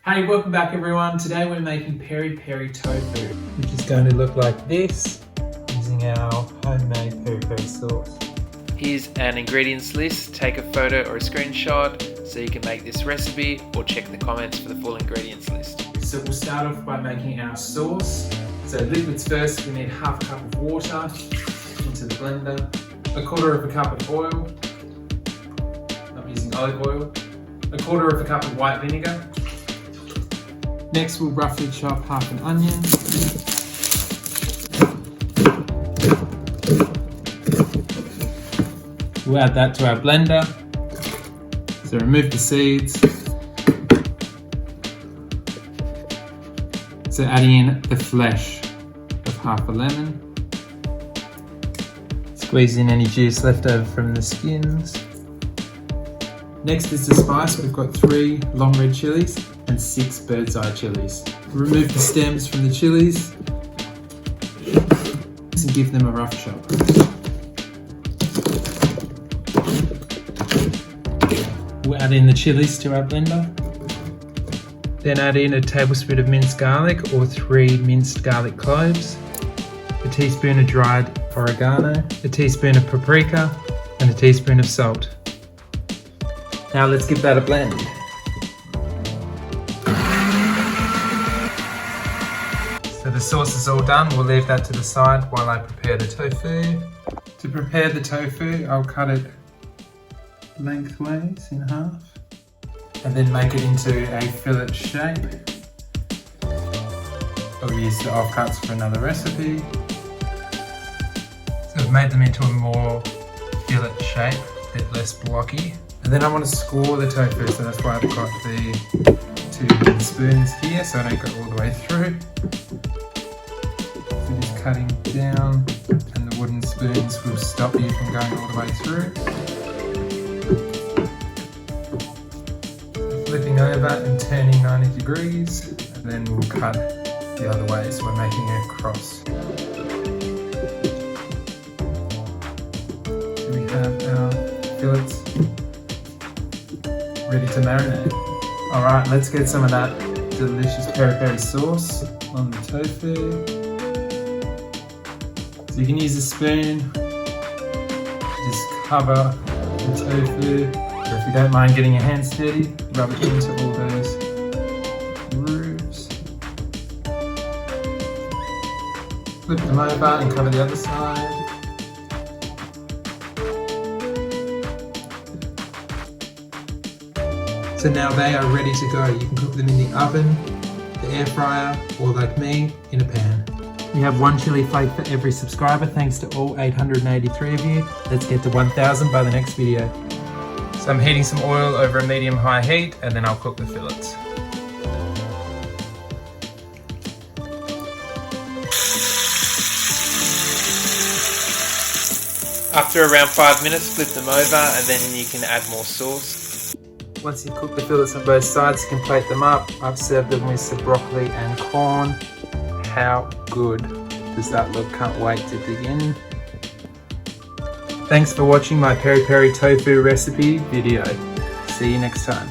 Hey, welcome back everyone. Today we're making peri peri tofu, which is going to look like this using our homemade peri peri sauce. Here's an ingredients list. Take a photo or a screenshot so you can make this recipe, or check the comments for the full ingredients list. So we'll start off by making our sauce. So liquids first, we need half a cup of water into the blender, a quarter of a cup of oil, I'm using olive oil, a quarter of a cup of white vinegar. Next we'll roughly chop half an onion. We'll add that to our blender. So remove the seeds. So adding in the flesh of half a lemon. Squeeze in any juice left over from the skins. Next is the spice. We've got 3 long red chilies and 6 bird's eye chilies. Remove the stems from the chilies and give them a rough chop. We'll add in the chilies to our blender. Then add in a tablespoon of minced garlic or 3 minced garlic cloves, a teaspoon of dried oregano, a teaspoon of paprika, and a teaspoon of salt. Now let's give that a blend. So the sauce is all done. We'll leave that to the side while I prepare the tofu. To prepare the tofu, I'll cut it lengthways in half and then make it into a fillet shape. I'll use the offcuts for another recipe. So I've made them into a more fillet shape, a bit less blocky. And then I want to score the tofu, so that's why I've got the 2 spoons here so I don't go all the way through. So just cutting down, and the wooden spoons will stop you from going all the way through. So flipping over and turning 90 degrees, and then we'll cut the other way, so we're making a cross. So we have our fillets ready to marinate. Alright, let's get some of that delicious peri peri sauce on the tofu. So you can use a spoon, just cover the tofu, or if you don't mind getting your hands dirty, rub it into all those grooves. Flip them over and cover the other side. So now they are ready to go. You can cook them in the oven, the air fryer, or like me, in a pan. We have 1 chili flake for every subscriber, thanks to all 883 of you. Let's get to 1,000 by the next video. So I'm heating some oil over a medium-high heat, and then I'll cook the fillets. After around 5 minutes, flip them over and then you can add more sauce. Once you cook the fillets on both sides, you can plate them up. I've served them with some broccoli and corn. How good does that look? Can't wait to dig in. Thanks for watching my peri peri tofu recipe video. See you next time.